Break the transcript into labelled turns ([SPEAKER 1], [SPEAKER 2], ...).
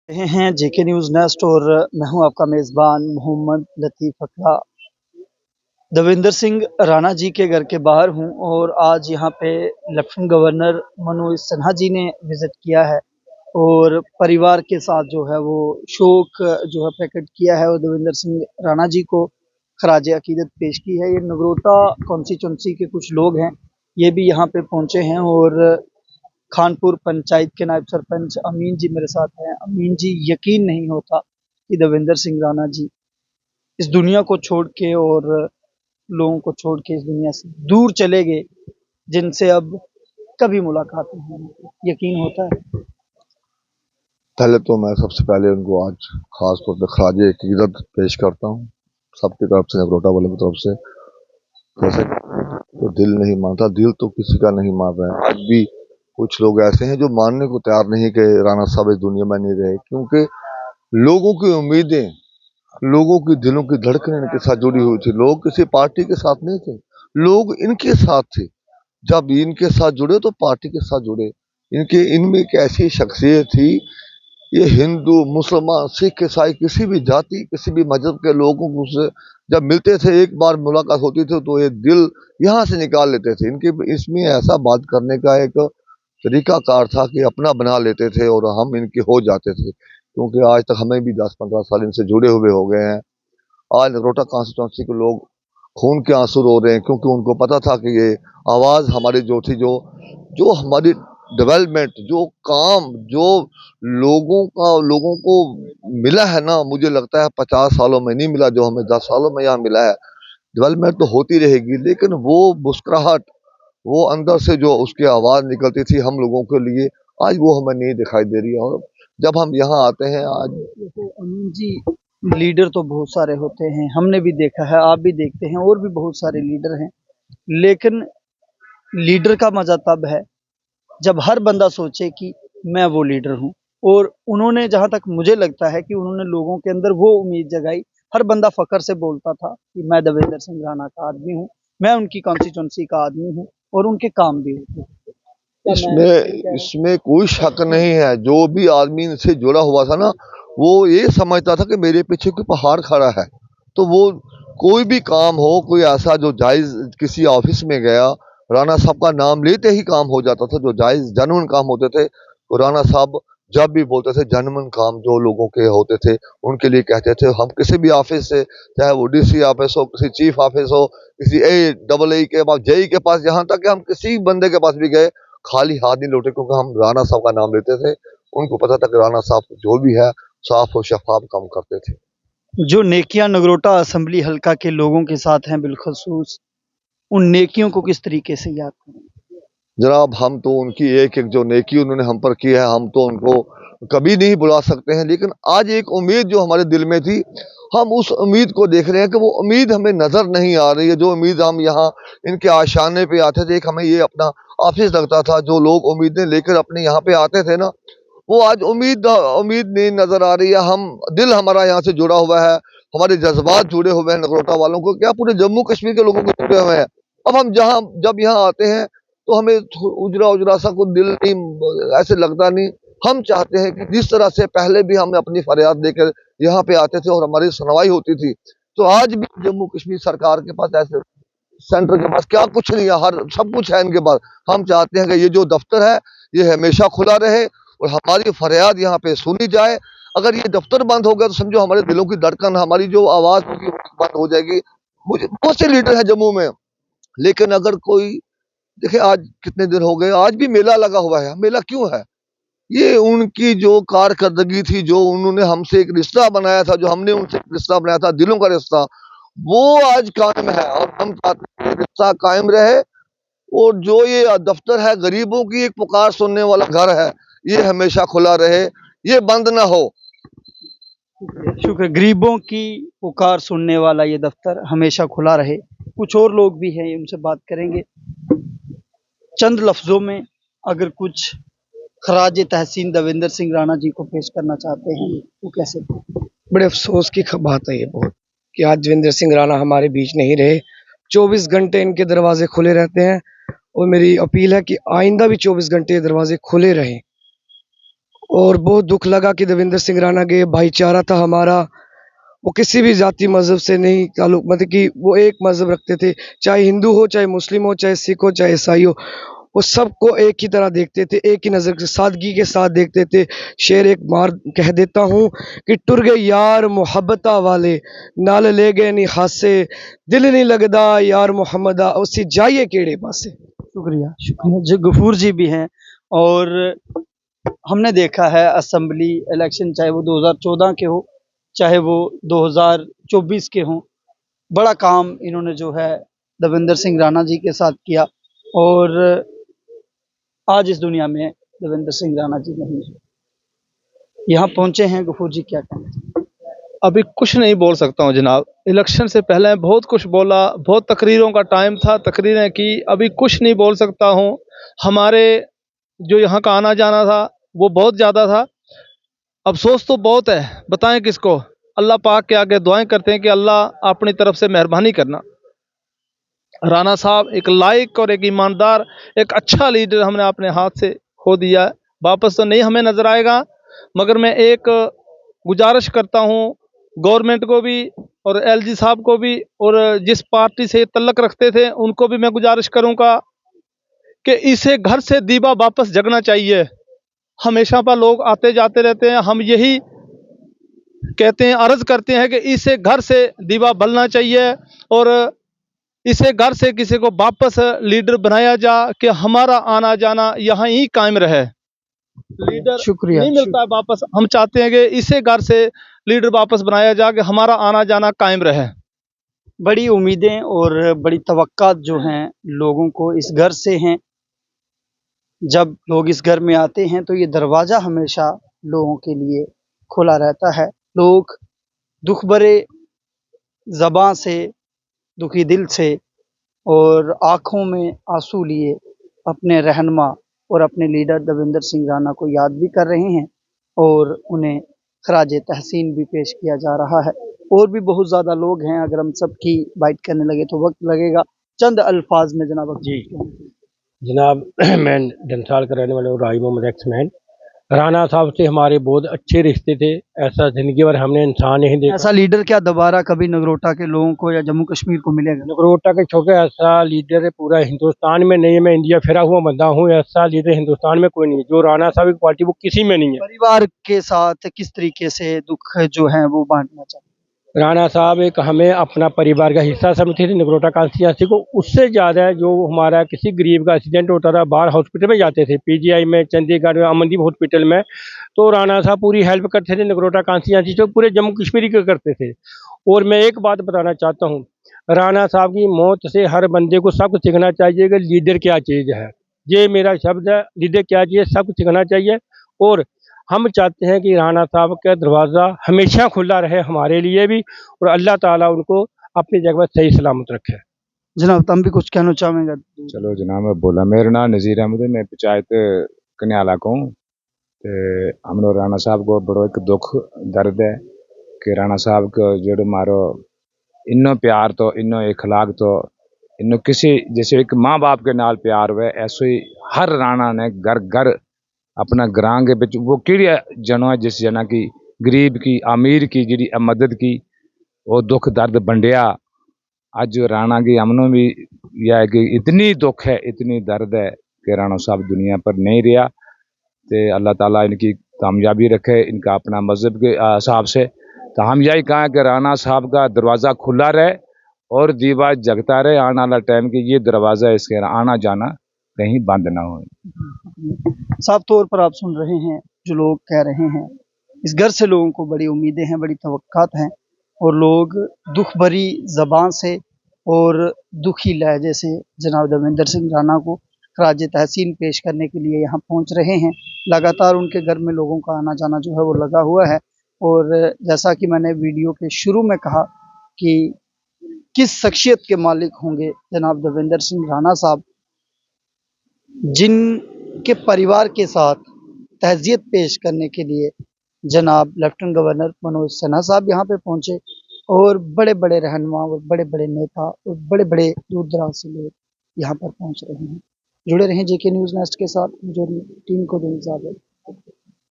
[SPEAKER 1] रहे हैं जेके news nest और मैं हूं आपका मेज़बान मोहम्मद लतीफ़ अकला। देवेंद्र सिंह राणा जी के घर के बाहर हूं और आज यहां पे लेफ्टिनेंट गवर्नर मनोज सिन्हा जी ने विज़िट किया है और परिवार के साथ जो है वो शोक जो है प्रकट किया है और देवेंद्र सिंह राणा जी को खराज अकीदत पेश की है। ये नगरोटा कॉन्स्टिट्यूंसी के कुछ लोग हैं, ये भी यहाँ पे पहुंचे हैं और खानपुर पंचायत के नायब सरपंच अमीन जी मेरे साथ हैं। अमीन जी, यकीन नहीं होता कि देवेंद्र सिंह राणा जी इस दुनिया को छोड़ के और लोगों को छोड़ के इस दुनिया से दूर चले गए, जिनसे अब कभी मुलाकात नहीं होगी। यकीन होता है?
[SPEAKER 2] पहले तो मैं सबसे पहले उनको आज खास तौर पे खराज अकीदत पेश करता हूँ, सबकी तरफ से, नगरोटा वालों की तरफ से। जैसे तो दिल नहीं मानता, दिल तो किसी का नहीं मान रहा है। आज भी कुछ लोग ऐसे हैं जो मानने को तैयार नहीं कि राणा साहब इस दुनिया में नहीं रहे, क्योंकि लोगों की उम्मीदें, लोगों की दिलों की धड़कनें इनके साथ जुड़ी हुई थी। लोग किसी पार्टी के साथ नहीं थे, लोग इनके साथ थे। जब इनके साथ जुड़े तो पार्टी के साथ जुड़े। इनमें एक ऐसी शख्सियत थी, ये हिंदू, मुसलमान, सिख, ईसाई, किसी भी जाति, किसी भी मजहब के लोगों को से जब मिलते थे, एक बार मुलाकात होती थी तो ये दिल यहाँ से निकाल लेते थे। इनके इसमें ऐसा बात करने का एक तरीकाकार था कि अपना बना लेते थे और हम इनके हो जाते थे, क्योंकि आज तक हमें भी 10-15 साल इनसे जुड़े हुए हो गए हैं। आज नगरोटा कॉन्स्टिट्यूंसी के लोग खून के आंसू रो रहे हैं, क्योंकि उनको पता था कि ये आवाज़ हमारी जो थी, जो जो हमारी डेवलपमेंट, जो काम, जो लोगों को मिला है ना, मुझे लगता है 50 सालों में नहीं मिला, जो हमें 10 सालों में यहाँ मिला है। डेवलपमेंट तो होती रहेगी, लेकिन वो मुस्कुराहट, वो अंदर से जो उसकी आवाज़ निकलती थी हम लोगों के लिए, आज वो हमें नहीं दिखाई दे रही है। और जब हम यहाँ आते हैं आज,
[SPEAKER 1] देखो अमीन जी, लीडर तो बहुत सारे होते हैं, हमने भी देखा है, आप भी देखते हैं और भी बहुत सारे लीडर हैं। लेकिन लीडर का मजा तब है जब हर बंदा सोचे कि मैं वो लीडर हूँ। और उन्होंने, जहाँ तक मुझे लगता है कि उन्होंने लोगों के अंदर वो उम्मीद जगाई। हर बंदा फ़ख्र से बोलता था कि मैं देवेंद्र सिंह राणा का आदमी हूँ, मैं उनकी कॉन्स्टिट्यूंसी का आदमी हूँ और उनके काम भी होते हैं। क्या मैं
[SPEAKER 2] इसमें
[SPEAKER 1] सही कह रहा हूँ?
[SPEAKER 2] इसमें कोई शक नहीं है। जो भी आदमी इनसे जुड़ा हुआ था ना, वो ये समझता था कि मेरे पीछे कोई पहाड़ खड़ा है। तो वो कोई भी काम हो, कोई ऐसा जो जायज, किसी ऑफिस में गया, राणा साहब का नाम लेते ही काम हो जाता था। जो जायज जेन्युइन काम होते थे, तो राणा साहब जब भी बोलते थे, जेन्युइन काम जो लोगों के होते थे उनके लिए कहते थे। हम किसी भी ऑफिस से, चाहे वो डीसी ऑफिस हो, किसी चीफ ऑफिस हो, किसी AA के पास, जेई के पास, यहाँ तक कि हम किसी बंदे के पास भी गए, खाली हाथ नहीं लौटे, क्योंकि हम राणा साहब का नाम लेते थे। उनको पता था कि राणा साहब जो भी है साफ और शफाफ काम करते थे।
[SPEAKER 1] जो नेकियां नगरोटा असेंबली हल्का के लोगों के साथ हैं बिलखसूस, उन नेकियों को किस तरीके से याद करें?
[SPEAKER 2] जनाब, हम तो उनकी एक एक जो नेकी उन्होंने हम पर की है, हम तो उनको कभी नहीं बुला सकते हैं। लेकिन आज एक उम्मीद जो हमारे दिल में थी, हम उस उम्मीद को देख रहे हैं कि वो उम्मीद हमें नजर नहीं आ रही है। जो उम्मीद हम यहाँ इनके आशाने पे आते थे, एक हमें ये अपना ऑफिस लगता था, जो लोग उम्मीदें लेकर अपने यहाँ पे आते थे ना, वो आज उम्मीद उम्मीद नहीं नजर आ रही है। हम दिल हमारा यहाँ से जुड़ा हुआ है, हमारे जज्बात जुड़े हुए हैं नगरोटा वालों को, क्या पूरे जम्मू कश्मीर के लोगों को जुड़े हुए हैं। अब हम जब यहाँ आते हैं तो हमें उजरा उजरा सा कुछ दिल नहीं, ऐसे लगता नहीं। हम चाहते हैं कि जिस तरह से पहले भी हम अपनी फरियाद लेकर यहाँ पे आते थे और हमारी सुनवाई होती थी, तो आज भी जम्मू कश्मीर सरकार के पास, ऐसे सेंटर के पास क्या कुछ नहीं है, हर सब कुछ है इनके पास। हम चाहते हैं कि ये जो दफ्तर है ये हमेशा खुला रहे और हमारी फरियाद यहाँ पे सुनी जाए। अगर ये दफ्तर बंद हो गया तो समझो हमारे दिलों की धड़कन, हमारी जो आवाज होगी वो बंद हो जाएगी। मुझे बहुत से लीडर हैं जम्मू में, लेकिन अगर कोई, देखिए आज कितने दिन हो गए, आज भी मेला लगा हुआ है। मेला क्यों है? ये उनकी जो कारकर्दगी थी, जो उन्होंने हमसे एक रिश्ता बनाया था, जो हमने उनसे एक रिश्ता बनाया था, दिलों का रिश्ता, वो आज कायम है और हम चाहते हैं रिश्ता कायम रहे। और जो ये दफ्तर है, गरीबों की एक पुकार सुनने वाला घर है, ये हमेशा खुला रहे, ये बंद ना हो।
[SPEAKER 1] शुक्र। गरीबों की पुकार सुनने वाला ये दफ्तर हमेशा खुला रहे। कुछ और लोग भी हैं, उनसे बात करेंगे। चंद लफ्जों में अगर कुछ खराज तहसीन देवेंद्र सिंह राणा जी को पेश करना चाहते हैं तो कैसे?
[SPEAKER 3] बड़े अफसोस की बात है ये बहुत, कि आज देवेंद्र सिंह राणा हमारे बीच नहीं रहे। 24 घंटे इनके दरवाजे खुले रहते हैं और मेरी अपील है कि आइंदा भी 24 घंटे ये दरवाजे खुले रहें और बहुत दुख लगा कि देवेंद्र सिंह राणा गए। भाईचारा था हमारा, वो किसी भी जाति मजहब से नहीं ताल्लुक, मतलब कि वो एक मजहब रखते थे, चाहे हिंदू हो, चाहे मुस्लिम हो, चाहे सिख हो, चाहे ईसाई हो, वो सबको एक ही तरह देखते थे, एक ही नज़र से सादगी के साथ देखते थे। शेर एक मार कह देता हूँ कि टुर गए यार मुहब्बता वाले, नाल ले गए नहीं हासे, दिल नहीं लगदा यार मोहम्मदा, उसी जाइए केड़े पासे।
[SPEAKER 1] शुक्रिया, शुक्रिया। जो गफूर जी भी हैं, और हमने देखा है असेंबली इलेक्शन, चाहे वो 2014 के हो, चाहे वो 2024 के हों, बड़ा काम इन्होंने जो है देवेंद्र सिंह राणा जी के साथ किया, और आज इस दुनिया में देवेंद्र सिंह राणा जी नहीं है। यहाँ पहुंचे हैं गफूर जी, क्या कहना?
[SPEAKER 4] अभी कुछ नहीं बोल सकता हूँ जनाब। इलेक्शन से पहले बहुत कुछ बोला, बहुत तकरीरों का टाइम था, तकरीरें की। अभी कुछ नहीं बोल सकता हूँ। हमारे जो यहाँ का आना जाना था वो बहुत ज़्यादा था। अफसोस तो बहुत है, बताएं किसको। अल्लाह पाक के आगे दुआएं करते हैं कि अल्लाह अपनी तरफ से मेहरबानी करना। राणा साहब एक लायक और एक ईमानदार, एक अच्छा लीडर हमने अपने हाथ से खो दिया है। वापस तो नहीं हमें नज़र आएगा, मगर मैं एक गुजारिश करता हूँ गवर्नमेंट को भी और एलजी साहब को भी, और जिस पार्टी से तल्लक रखते थे उनको भी मैं गुजारिश करूँगा कि इसे घर से दीवा वापस जगना चाहिए। हमेशा पर लोग आते जाते रहते हैं, हम यही कहते हैं, अर्ज करते हैं कि इसे घर से दीवा बलना चाहिए, और इसे घर से किसी को वापस लीडर बनाया जा कि हमारा आना जाना यहाँ ही कायम रहे। लीडर
[SPEAKER 1] शुक्रिया,
[SPEAKER 4] नहीं मिलता है वापस, हम चाहते हैं कि इसे घर से लीडर वापस बनाया जा कि हमारा आना जाना कायम रहे।
[SPEAKER 1] बड़ी उम्मीदें और बड़ी तवक्कात जो हैं लोगों को इस घर से हैं। जब लोग इस घर में आते हैं तो ये दरवाज़ा हमेशा लोगों के लिए खुला रहता है। लोग दुख भरे ज़बां से, दुखी दिल से और आँखों में आंसू लिए अपने रहनुमा और अपने लीडर देवेंद्र सिंह राणा को याद भी कर रहे हैं, और उन्हें खराज तहसीन भी पेश किया जा रहा है। और भी बहुत ज़्यादा लोग हैं, अगर हम सबकी बाइट करने लगे तो वक्त लगेगा। चंद अल्फाज में जनाब
[SPEAKER 5] जी जनाब, मैं डंसाल का रहने वाला हूँ, राही मोहम्मद एक्समैन। राणा साहब से हमारे बहुत अच्छे रिश्ते थे, ऐसा ज़िंदगी भर हमने इंसान नहीं देखा।
[SPEAKER 1] ऐसा लीडर क्या दोबारा कभी नगरोटा के लोगों को या जम्मू कश्मीर को मिलेगा?
[SPEAKER 5] नगरोटा के छोटे ऐसा लीडर पूरा हिंदुस्तान में नहीं है। मैं इंडिया फिरा हुआ बंदा हूँ, ऐसा लीडर हिंदुस्तान में कोई नहीं है जो राणा साहब की क्वालिटी, वो किसी में नहीं है।
[SPEAKER 1] परिवार के साथ किस तरीके से दुख जो है वो बांटना चाहिए?
[SPEAKER 5] राणा साहब एक हमें अपना परिवार का हिस्सा समझते थे नगरोटा कॉन्स्टिट्यूंसी को। उससे ज़्यादा जो हमारा किसी गरीब का एक्सीडेंट होता था, बाहर हॉस्पिटल में जाते थे, पीजीआई में, चंडीगढ़ में, अमनदीप हॉस्पिटल में, तो राणा साहब पूरी हेल्प करते थे नगरोटा कॉन्स्टिट्यूंसी से, पूरे जम्मू कश्मीर के करते थे। और मैं एक बात बताना चाहता हूँ, राणा साहब की मौत से हर बंदे को सब कुछ सीखना चाहिए कि लीडर क्या चीज़ है। ये मेरा शब्द है, लीडर क्या चीज़ है, सब कुछ सीखना चाहिए। और हम चाहते हैं कि राणा साहब का दरवाज़ा हमेशा खुला रहे हमारे लिए भी, और अल्लाह ताला उनको अपनी जगह पर सही सलामत रखे।
[SPEAKER 1] जनाब तुम भी कुछ कहना चाहेंगे?
[SPEAKER 6] चलो जनाब, मैं बोला, मेरा नाम नज़ीर अहमद है, मैं पंचायत कन्याला को हूँ। तो हम लोग राणा साहब को बड़ो एक दुख दर्द है कि राणा साहब को जो मारो इन्नो प्यार तो इन्नो इखलाक तो इन्नो किसी जैसे एक माँ बाप के नाल प्यार हुए, ऐसे ही हर राणा ने घर घर अपना ग्रां के बिच वो किड़ी जनो है जिस जना की गरीब की अमीर की जी मदद की, वो दुख दर्द बंडिया। अज राणा की हमनों भी यह है कि इतनी दुख है, इतनी दर्द है कि राणा साहब दुनिया पर नहीं रहा। तो अल्लाह ताला इनकी कामयाबी रखे, इनका अपना मज़हब के हिसाब से। तो हम यही कहें कि राणा साहब का दरवाज़ा खुला रहे और दीवा जगता रहे आने वाला टाइम कि ये दरवाज़ा इसके आना जाना कहीं बंद ना हो।
[SPEAKER 1] साफ तौर पर आप सुन रहे हैं जो लोग कह रहे हैं। इस घर से लोगों को बड़ी उम्मीदें हैं, बड़ी तवक्कात हैं, और लोग दुख भरी ज़बान से और दुखी लहजे से जनाब देवेंद्र सिंह राणा को खराज तहसीन पेश करने के लिए यहाँ पहुँच रहे हैं। लगातार उनके घर में लोगों का आना जाना जो है वो लगा हुआ है, और जैसा कि मैंने वीडियो के शुरू में कहा कि किस शख्सियत के मालिक होंगे जनाब देवेंद्र सिंह राणा साहब, जिनके परिवार के साथ तहज़ियत पेश करने के लिए जनाब लेफ्टिनेंट गवर्नर मनोज सिन्हा साहब यहाँ पे पहुँचे, और बड़े-बड़े रहनुमा और बड़े-बड़े नेता और बड़े-बड़े दूर दराज से लोग यहाँ पर पहुँच रहे हैं। जुड़े रहें जेके न्यूज़ नेस्ट के साथ, जो टीम को दो इजाज़त।